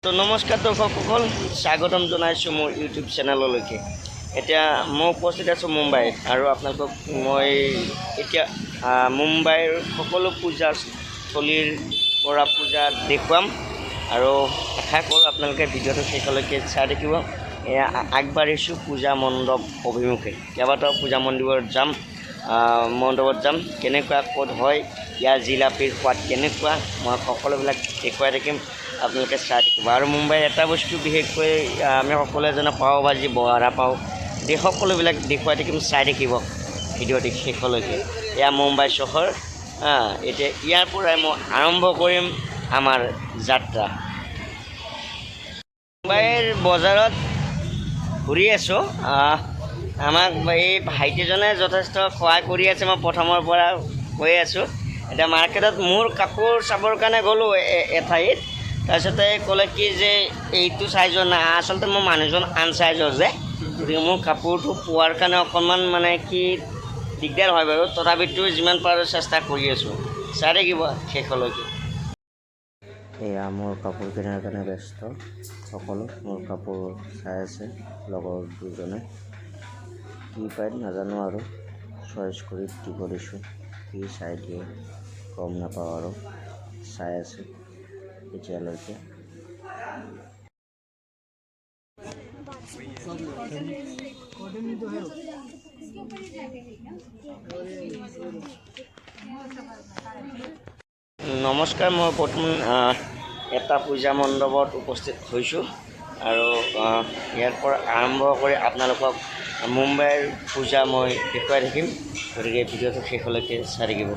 তো নমস্কাৰ দৰ্শকসকল, স্বাগতম জনাইছোঁ মোৰ ইউটিউব চেনেললৈকে। এতিয়া মই উপস্থিত আছোঁ মুম্বাইত আৰু আপোনালোকক মই এতিয়া মুম্বাইৰ সকলো পূজাস্থলীৰ পৰা পূজা দেখুৱাম আৰু আশা কৰোঁ আপোনালোকে ভিডিঅ'টো শেষলৈকে চাই থাকিব। এয়া আগবাঢ়িছোঁ পূজা মণ্ডপ অভিমুখে। কেইবাটাও পূজা মণ্ডপত যাম, কেনেকুৱা ক'ত হয়, ইয়াৰ জিলাপিৰ সোৱাদ কেনেকুৱা, মই সকলোবিলাক দেখুৱাই থাকিম, আপোনালোকে চাই থাকিব। আৰু মুম্বাইৰ এটা বস্তু বিশেষকৈ আমি সকলোৱে জনা পাও ভাজি বৰা পাওঁ, এই সকলোবিলাক দেখুৱাই থাকিম, চাই থাকিব ভিডিঅ'টি শেষলৈকে। এয়া মুম্বাই চহৰ। এতিয়া ইয়াৰ পৰাই মই আৰম্ভ কৰিম আমাৰ যাত্ৰা। মুম্বাইৰ বজাৰত ঘূৰি আছোঁ। আমাক এই ভাইটিজনে যথেষ্ট সহায় কৰি আছে, মই প্ৰথমৰ পৰা কৈ আছোঁ। এতিয়া মাৰ্কেটত মোৰ কাপোৰ চাবৰ কাৰণে গ'লোঁ এঠাইত, তাৰপিছতে ক'লে কি যে এইটো চাইজৰ নাই, আচলতে মোৰ মানুহজন আন চাইজৰ যে, গতিকে মোৰ কাপোৰটো পোৱাৰ কাৰণে অকণমান মানে কি দিগদাৰ হয় বাৰু, তথাপিতো যিমান পাৰোঁ চেষ্টা কৰি আছোঁ, চাই থাকিব শেষলৈকে। এয়া মোৰ কাপোৰ কিনাৰ কাৰণে ব্যস্ত সকলো, মোৰ কাপোৰ চাই আছে লগৰ দুজনে, কি পায় নাজানো আৰু চইচ কৰি দিব দিছোঁ, কি চাই দিয়ে গম নাপাওঁ আৰু চাই আছে এতিয়ালৈকে। নমস্কাৰ, মই বৰ্তমান এটা পূজা মণ্ডপত উপস্থিত হৈছোঁ আৰু ইয়াৰ পৰা আৰম্ভ কৰি আপোনালোকক মুম্বাইৰ পূজা মই দেখুৱাই থাকিম, গতিকে ভিডিঅ'টো শেষলৈকে চাই থাকিব।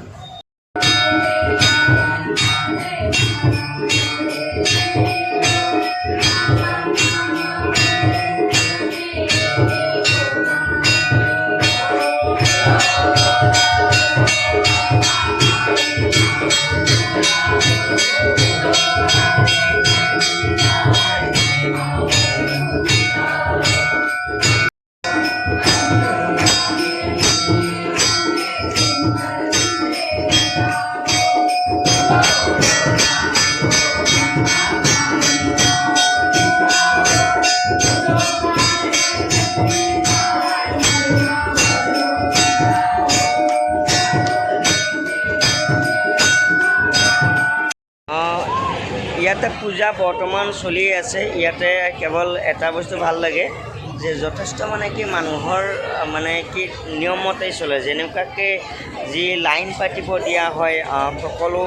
ইয়াতে পূজা বৰ্তমান চলি আছে। ইয়াতে কেৱল এটা বস্তু ভাল লাগে যে যথেষ্ট মানে কি মানুহৰ মানে কি নিয়মতেই চলে, যেনেকুৱাকৈ যি লাইন পাতিব দিয়া হয় সকলো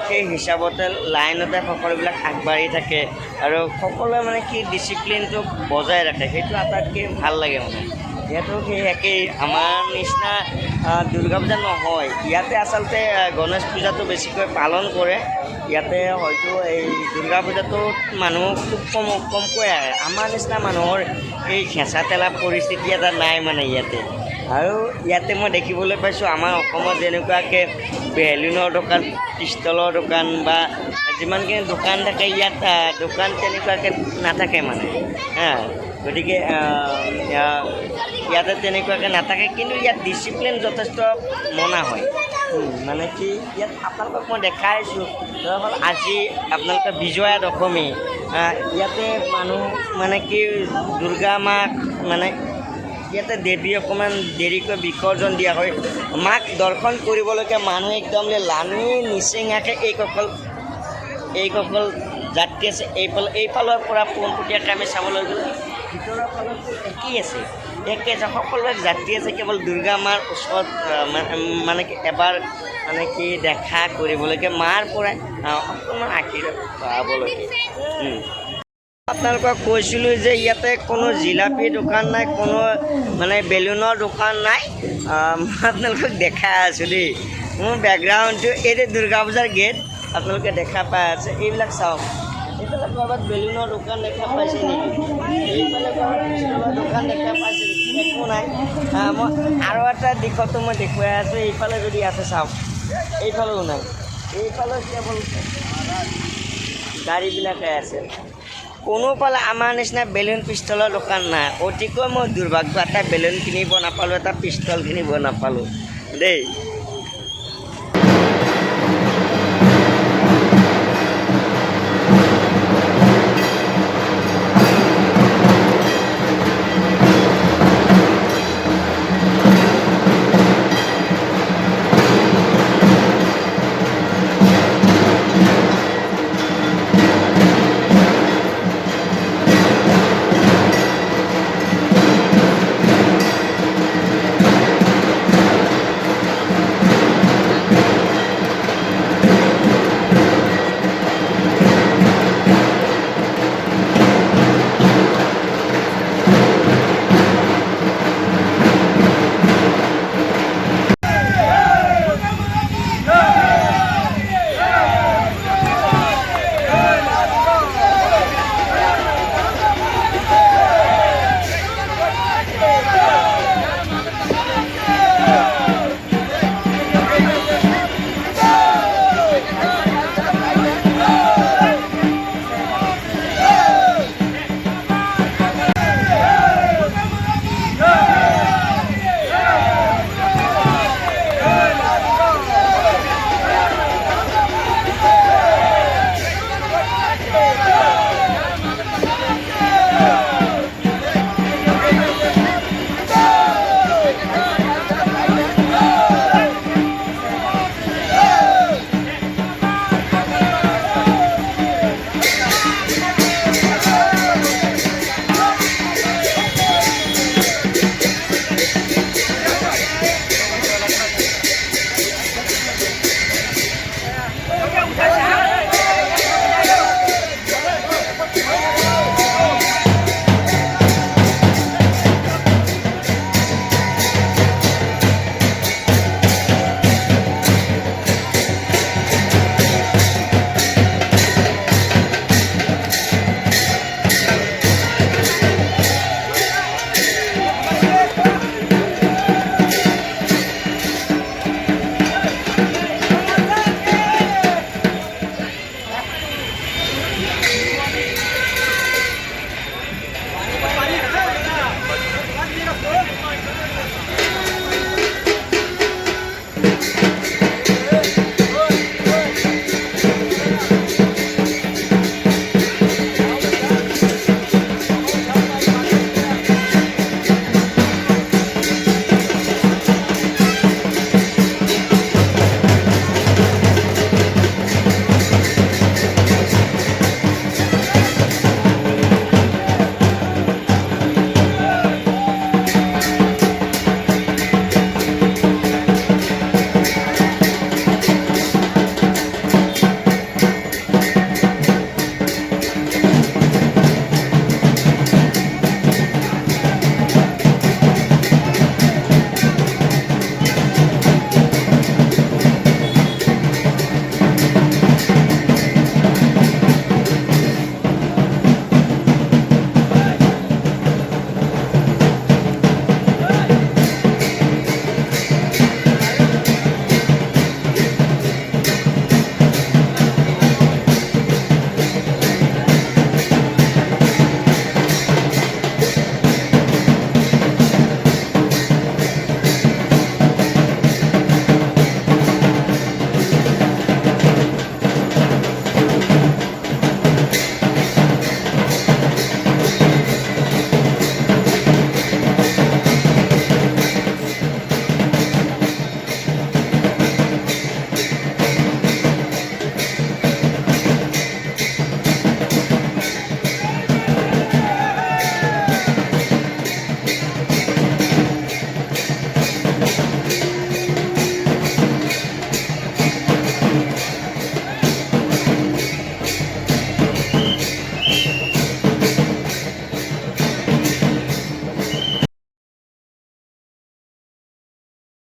সেই হিচাপতে লাইনতে সকলোবিলাক আগবাঢ়ি থাকে আৰু সকলোৱে মানে কি ডিচিপ্লিনটো বজাই ৰাখে, সেইটো আটাইতকৈ ভাল লাগে। মানে ইয়াতো সেই একেই, আমাৰ নিচিনা দুৰ্গা পূজা নহয়। ইয়াতে আচলতে গণেশ পূজাটো বেছিকৈ পালন কৰে। ইয়াতে হয়তো এই দুৰ্গা পূজাটোত মানুহ খুব কমকৈ আহে, আমাৰ নিচিনা মানুহৰ এই খেঁচা ঠেলা পৰিস্থিতি এটা নাই মানে ইয়াতে। আৰু ইয়াতে মই দেখিবলৈ পাইছোঁ আমাৰ অসমত যেনেকুৱাকৈ বেলুনৰ দোকান, পিষ্টলৰ দোকান বা যিমানখিনি দোকান থাকে, ইয়াত দোকান তেনেকুৱাকৈ নাথাকে মানে। গতিকে ইয়াতে তেনেকুৱাকৈ নাথাকে, কিন্তু ইয়াত ডিচিপ্লিন যথেষ্ট মনা হয়। মানে কি ইয়াত আপোনালোকক মই দেখাইছোঁ, ধৰক আজি আপোনালোকে বিজয়া দশমী, ইয়াতে মানুহ মানে কি দুৰ্গা মাক মানে ইয়াতে দেৱী অকণমান দেৰিকৈ বিসৰ্জন দিয়া হয়। মাক দৰ্শন কৰিবলৈকে মানুহ একদম লানি নিচিঙাকৈ এইসকল যাত্ৰী আছে। এইফালৰ পৰা পোনপটীয়াকৈ আমি চাবলৈ গ'লে ভিতৰৰ ফালতো একেই আছে, একে সকলোৱে যাত্ৰী আছে, কেৱল দুৰ্গা মাৰ ওচৰত মানে কি এবাৰ মানে কি দেখা কৰিবলৈকে, মাৰ পৰা অকণমান আশীৰ্বাদ পাবলৈকে। আপোনালোকক কৈছিলোঁ যে ইয়াতে কোনো জিলাপিৰ দোকান নাই, কোনো মানে বেলুনৰ দোকান নাই। মই আপোনালোকক দেখাই আছোঁ দেই, মোৰ বেকগ্ৰাউণ্ডটো এইটো দুৰ্গা পূজাৰ গেট আপোনালোকে দেখা পাই আছে। এইবিলাক চাওক, এইফালে ক'ৰবাত বেলুনৰ দোকান দেখা পাইছে নেকি? এইফালে ক'ৰবাত পিষ্টলৰ দোকান দেখা পাইছে নেকি? একো নাই। মই আৰু এটা দিশতো মই দেখুৱাই আছোঁ, এইফালে যদি আছে চাওক, এইফালেও নাই, এইফালে কেৱল গাড়ীবিলাকে আছে, কোনোফালে আমাৰ নিচিনা বেলুন পিষ্টলৰ দোকান নাই। অতিকৈ মই দুৰ্ভাগ্য, এটা বেলুন কিনিব নাপালোঁ, এটা পিষ্টল কিনিব নাপালোঁ দেই।